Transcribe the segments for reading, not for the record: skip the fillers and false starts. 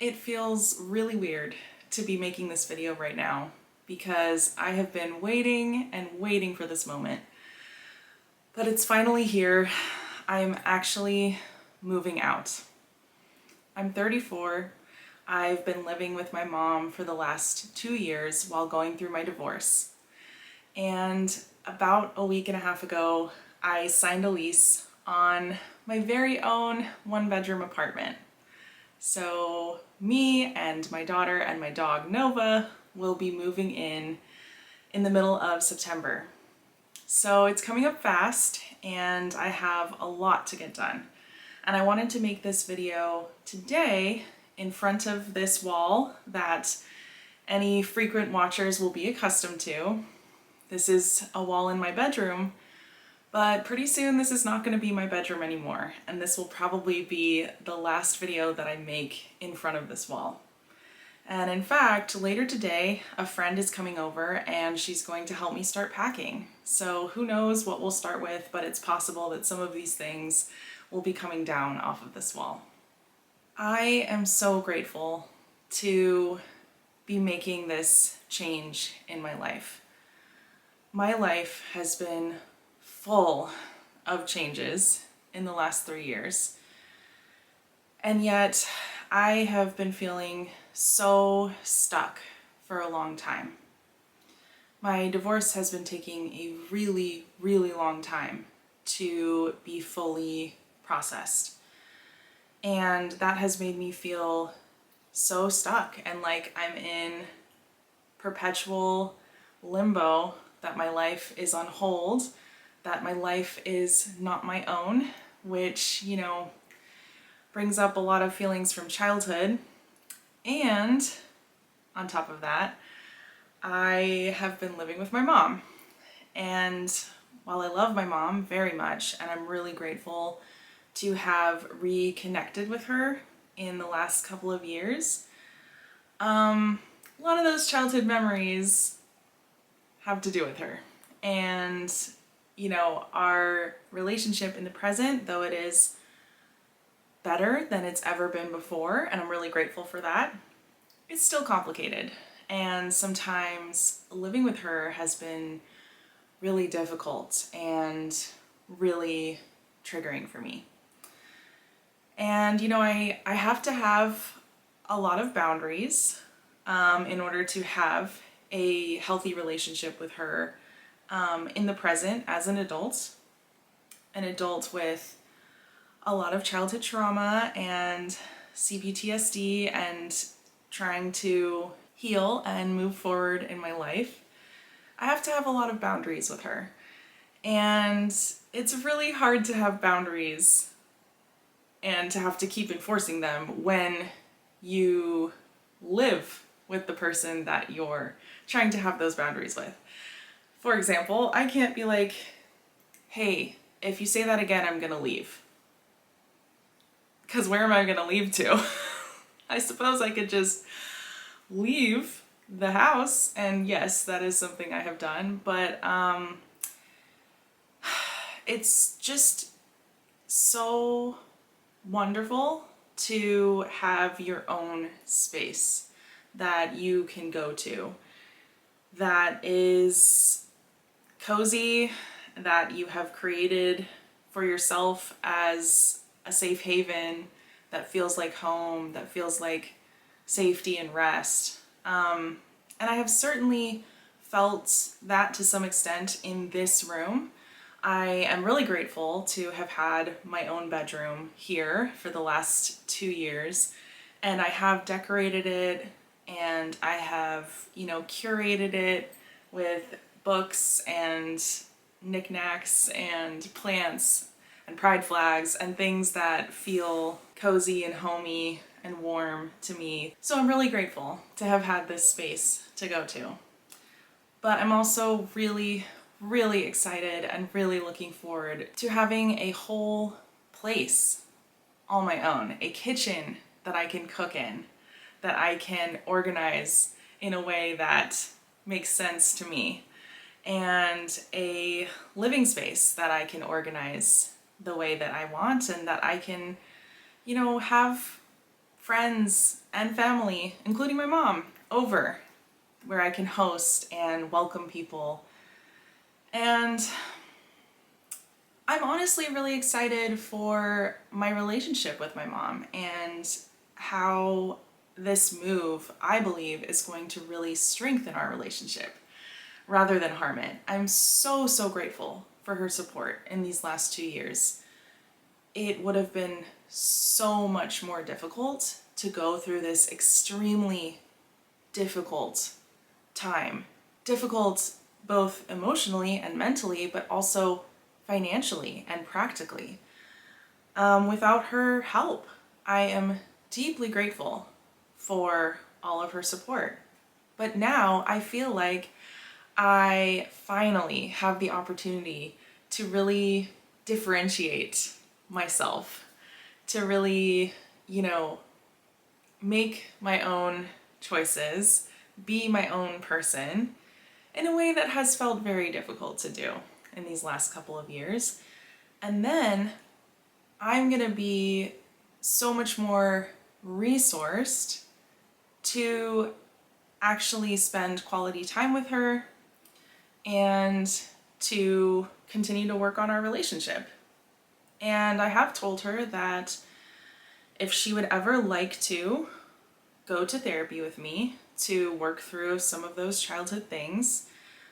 It feels really weird to be making this video right now because I have been waiting and waiting for this moment. But it's finally here. I'm actually moving out. I'm 34. I've been living with my mom for the last 2 years while going through my divorce. And about a week and a half ago, I signed a lease on my very own one-bedroom apartment. So me and my daughter and my dog Nova will be moving in the middle of September. So it's coming up fast and I have a lot to get done. And I wanted to make this video today in front of this wall that any frequent watchers will be accustomed to. This is a wall in my bedroom, but pretty soon this is not going to be my bedroom anymore, and this will probably be the last video that I make in front of this wall. And in fact, later today, a friend is coming over and she's going to help me start packing. So who knows what we'll start with, but it's possible that some of these things will be coming down off of this wall. I am so grateful to be making this change in my life. My life has been full of changes in the last 3 years. And yet I have been feeling so stuck for a long time. My divorce has been taking a really, really long time to be fully processed. And that has made me feel so stuck and like I'm in perpetual limbo, that my life is on hold, that my life is not my own, which, brings up a lot of feelings from childhood. And on top of that, I have been living with my mom. And while I love my mom very much, and I'm really grateful to have reconnected with her in the last couple of years, a lot of those childhood memories have to do with her. And, our relationship in the present, though it is better than it's ever been before, and I'm really grateful for that, it's still complicated. And sometimes living with her has been really difficult and really triggering for me. And, I have to have a lot of boundaries in order to have a healthy relationship with her in the present as an adult with a lot of childhood trauma and CPTSD and trying to heal and move forward in my life. I have to have a lot of boundaries with her. And it's really hard to have boundaries and to have to keep enforcing them when you live with the person that you're trying to have those boundaries with. For example, I can't be like, hey, if you say that again, I'm gonna leave. Because where am I gonna leave to? I suppose I could just leave the house, and yes, that is something I have done, but it's just so wonderful to have your own space that you can go to that is cozy, that you have created for yourself as a safe haven that feels like home, that feels like safety and rest. And I have certainly felt that to some extent in this room. I am really grateful to have had my own bedroom here for the last 2 years, and I have decorated it and I have, curated it with books and knickknacks and plants and pride flags and things that feel cozy and homey and warm to me. So I'm really grateful to have had this space to go to. But I'm also really, really excited and really looking forward to having a whole place all my own, a kitchen that I can cook in, that I can organize in a way that makes sense to me, and a living space that I can organize the way that I want and that I can, have friends and family, including my mom, over where I can host and welcome people. And I'm honestly really excited for my relationship with my mom and how this move, I believe, is going to really strengthen our relationship rather than harm it. I'm so, so grateful for her support in these last 2 years. It would have been so much more difficult to go through this extremely difficult time. Difficult both emotionally and mentally, but also financially and practically. Without her help, I am deeply grateful for all of her support. But now I feel like I finally have the opportunity to really differentiate myself, to really, make my own choices, be my own person in a way that has felt very difficult to do in these last couple of years. And then I'm gonna be so much more resourced to actually spend quality time with her and to continue to work on our relationship. And I have told her that if she would ever like to go to therapy with me to work through some of those childhood things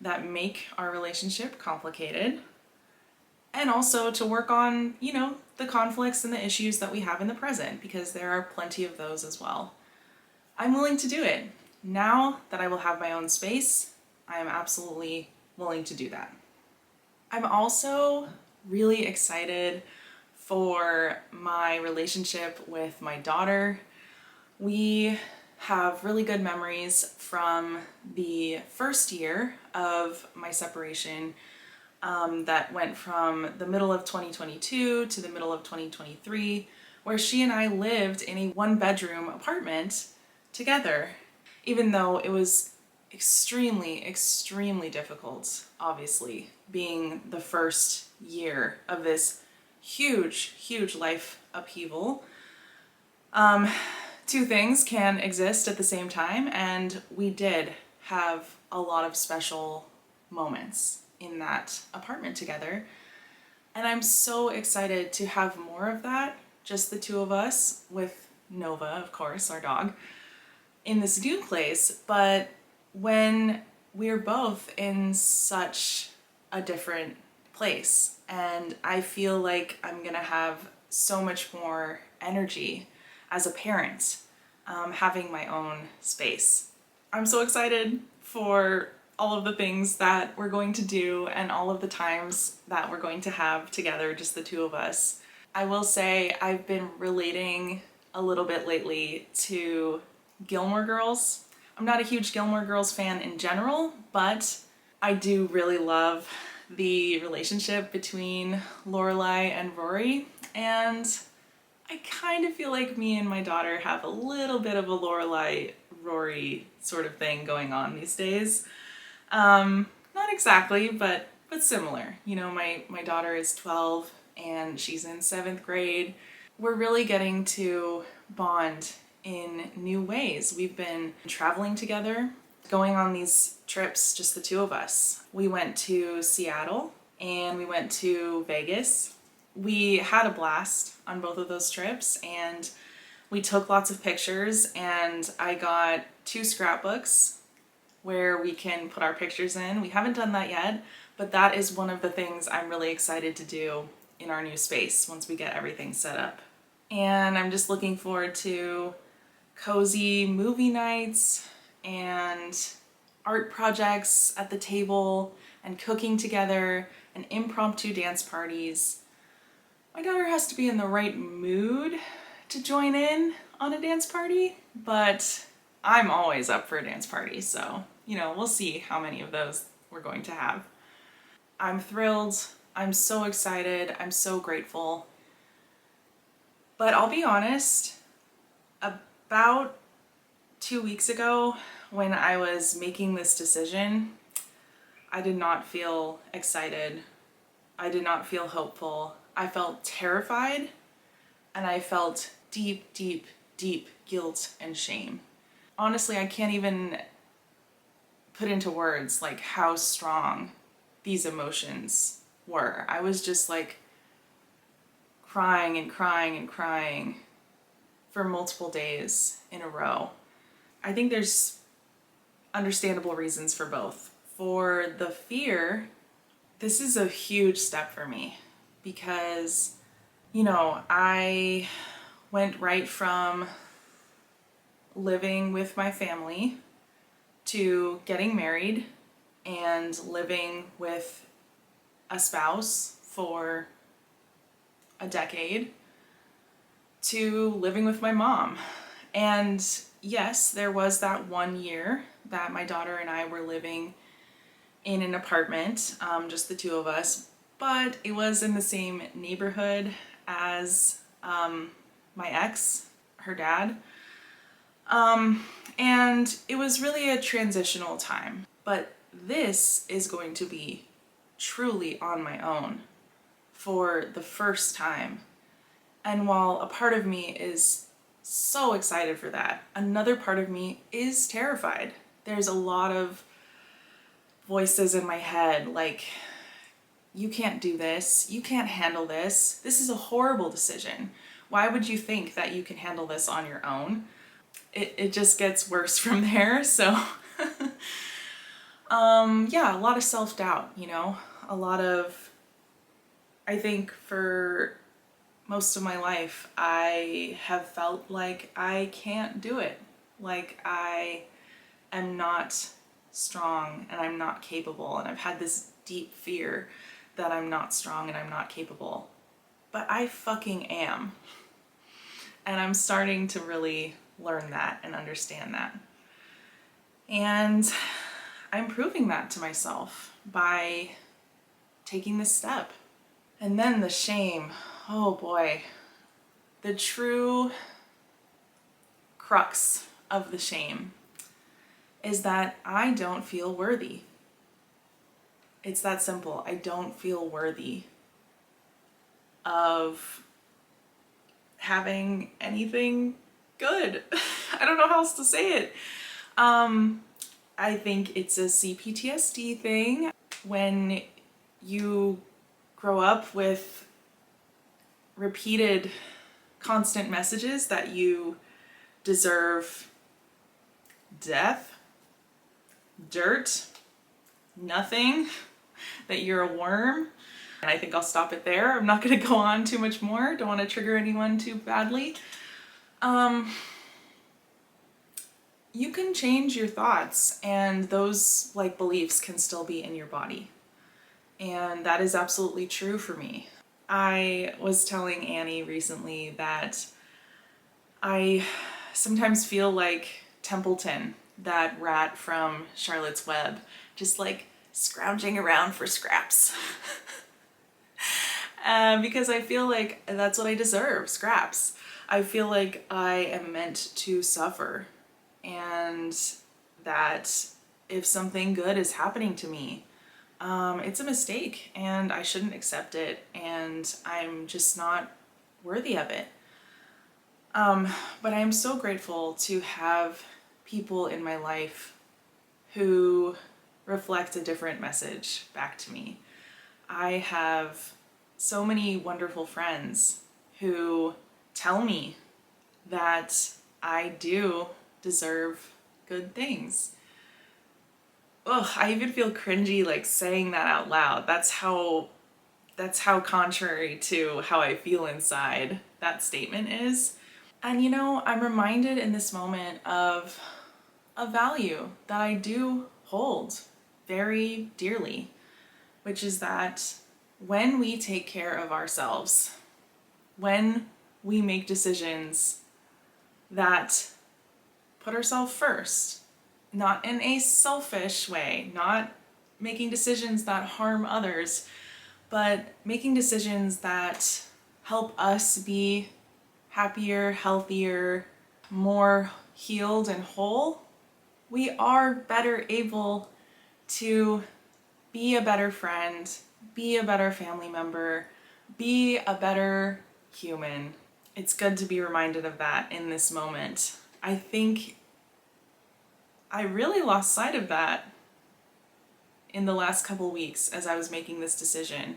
that make our relationship complicated, and also to work on, the conflicts and the issues that we have in the present, because there are plenty of those as well. I'm willing to do it. Now that I will have my own space, I am absolutely willing to do that. I'm also really excited for my relationship with my daughter. We have really good memories from the first year of my separation, that went from the middle of 2022 to the middle of 2023, where she and I lived in a one-bedroom apartment together, even though it was extremely, extremely difficult, obviously, being the first year of this huge, huge life upheaval. Two things can exist at the same time, and we did have a lot of special moments in that apartment together. And I'm so excited to have more of that, just the two of us, with Nova, of course, our dog, in this new place. But when we're both in such a different place, and I feel like I'm gonna have so much more energy as a parent, having my own space. I'm so excited for all of the things that we're going to do and all of the times that we're going to have together, just the two of us. I will say I've been relating a little bit lately to Gilmore Girls. I'm not a huge Gilmore Girls fan in general, but I do really love the relationship between Lorelai and Rory, and I kind of feel like me and my daughter have a little bit of a Lorelai Rory sort of thing going on these days. Not exactly, but similar. My daughter is 12 and she's in 7th grade. We're really getting to bond in new ways. We've been traveling together, going on these trips, just the two of us. We went to Seattle and we went to Vegas. We had a blast on both of those trips, and we took lots of pictures, and I got 2 scrapbooks where we can put our pictures in. We haven't done that yet, but that is one of the things I'm really excited to do in our new space once we get everything set up. And I'm just looking forward to cozy movie nights and art projects at the table and cooking together and impromptu dance parties. My daughter has to be in the right mood to join in on a dance party, but I'm always up for a dance party, so, we'll see how many of those we're going to have. I'm thrilled. I'm so excited. I'm so grateful. But I'll be honest, about 2 weeks ago, when I was making this decision, I did not feel excited. I did not feel hopeful. I felt terrified, and I felt deep, deep, deep guilt and shame. Honestly, I can't even put into words like how strong these emotions were. I was just like crying and crying and crying for multiple days in a row. I think there's understandable reasons for both. For the fear, this is a huge step for me because, I went right from living with my family to getting married and living with a spouse for a decade to living with my mom. And yes, there was that 1 year that my daughter and I were living in an apartment, just the two of us, but it was in the same neighborhood as my ex, her dad. And it was really a transitional time, but this is going to be truly on my own for the first time. And while a part of me is so excited for that, another part of me is terrified. There's a lot of voices in my head like, you can't do this, you can't handle this, this is a horrible decision. Why would you think that you can handle this on your own? It just gets worse from there. So yeah, a lot of self-doubt, a lot of, I think for most of my life, I have felt like I can't do it. Like I am not strong and I'm not capable. And I've had this deep fear that I'm not strong and I'm not capable. But I fucking am. And I'm starting to really learn that and understand that. And I'm proving that to myself by taking this step. And then the shame, oh boy, the true crux of the shame is that I don't feel worthy. It's that simple. I don't feel worthy of having anything good. I don't know how else to say it. I think it's a CPTSD thing. When you grow up with repeated constant messages that you deserve death, dirt, nothing, that you're a worm. And I think I'll stop it there. I'm not going to go on too much more. Don't want to trigger anyone too badly. You can change your thoughts, and those beliefs can still be in your body. And that is absolutely true for me. I was telling Annie recently that I sometimes feel like Templeton, that rat from Charlotte's Web, just scrounging around for scraps. Because I feel like that's what I deserve, scraps. I feel like I am meant to suffer, and that if something good is happening to me, it's a mistake and I shouldn't accept it, and I'm just not worthy of it. But I am so grateful to have people in my life who reflect a different message back to me. I have so many wonderful friends who tell me that I do deserve good things. Ugh, I even feel cringy saying that out loud. That's how contrary to how I feel inside that statement is. And I'm reminded in this moment of a value that I do hold very dearly, which is that when we take care of ourselves, when we make decisions that put ourselves first, not in a selfish way, not making decisions that harm others, but making decisions that help us be happier, healthier, more healed and whole, we are better able to be a better friend, be a better family member, be a better human. it's good to be reminded of that in this moment. I think I really lost sight of that in the last couple weeks as I was making this decision.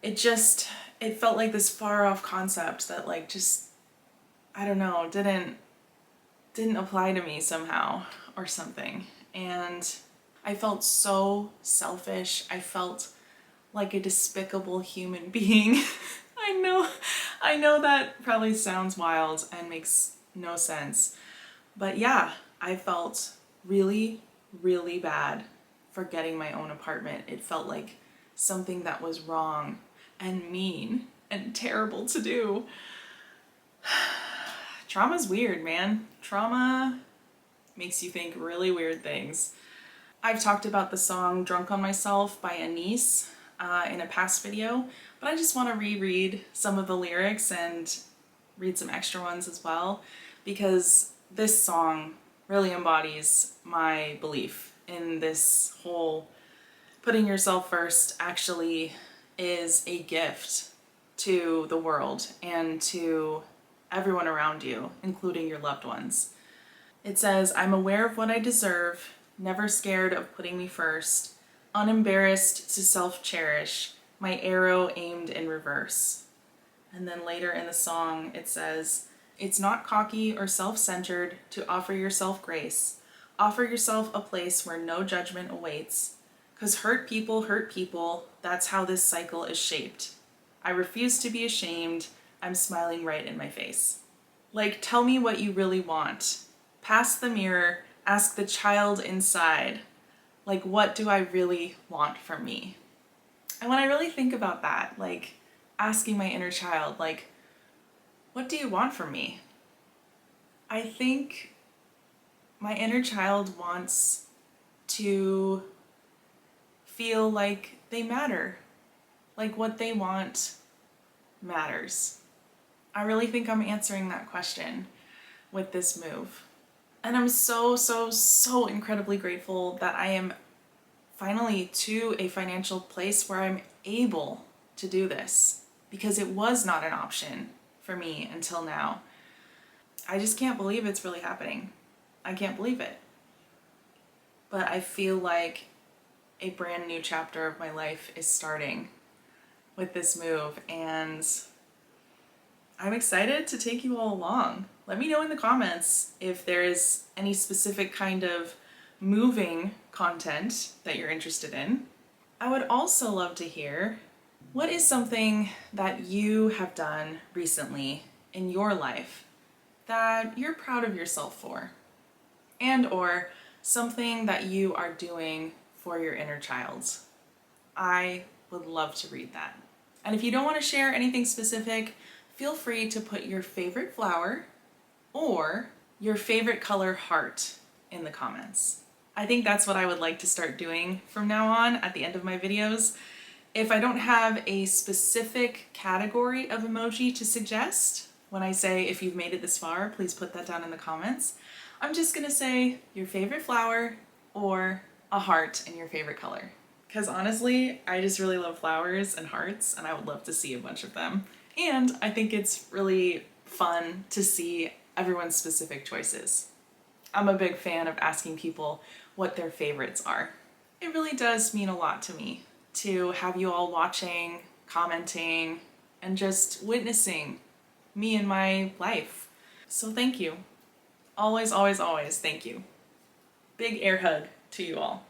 It felt like this far off concept that like just, I don't know, didn't apply to me somehow or something. And I felt so selfish. I felt like a despicable human being. I know that probably sounds wild and makes no sense. But yeah, I felt really, really bad for getting my own apartment. It felt like something that was wrong and mean and terrible to do. Trauma's weird, man. Trauma makes you think really weird things. I've talked about the song Drunk on Myself by Anise in a past video, but I just want to reread some of the lyrics and read some extra ones as well, because this song really embodies my belief in this whole putting yourself first actually is a gift to the world and to everyone around you, including your loved ones. It says, I'm aware of what I deserve, never scared of putting me first, unembarrassed to self-cherish, my arrow aimed in reverse. And then later in the song it says, it's not cocky or self-centered to offer yourself grace. Offer yourself a place where no judgment awaits. 'Cause hurt people, that's how this cycle is shaped. I refuse to be ashamed, I'm smiling right in my face. Like, tell me what you really want. Pass the mirror, ask the child inside. Like, what do I really want from me? And when I really think about that, like asking my inner child, like, what do you want from me? I think my inner child wants to feel like they matter, like what they want matters. I really think I'm answering that question with this move. And I'm so incredibly grateful that I am finally to a financial place where I'm able to do this, because it was not an option for me until now. I just can't believe it's really happening. I can't believe it. But I feel like a brand new chapter of my life is starting with this move, and I'm excited to take you all along. Let me know in the comments if there is any specific kind of moving content that you're interested in. I would also love to hear, what is something that you have done recently in your life that you're proud of yourself for? And or something that you are doing for your inner child. I would love to read that. And if you don't want to share anything specific, feel free to put your favorite flower or your favorite color heart in the comments. I think that's what I would like to start doing from now on at the end of my videos. If I don't have a specific category of emoji to suggest, when I say if you've made it this far, please put that down in the comments. I'm just gonna say your favorite flower or a heart in your favorite color. Because honestly, I just really love flowers and hearts, and I would love to see a bunch of them. And I think it's really fun to see everyone's specific choices. I'm a big fan of asking people what their favorites are. It really does mean a lot to me to have you all watching, commenting, and just witnessing me in my life. So thank you. Always, always, always thank you. Big air hug to you all.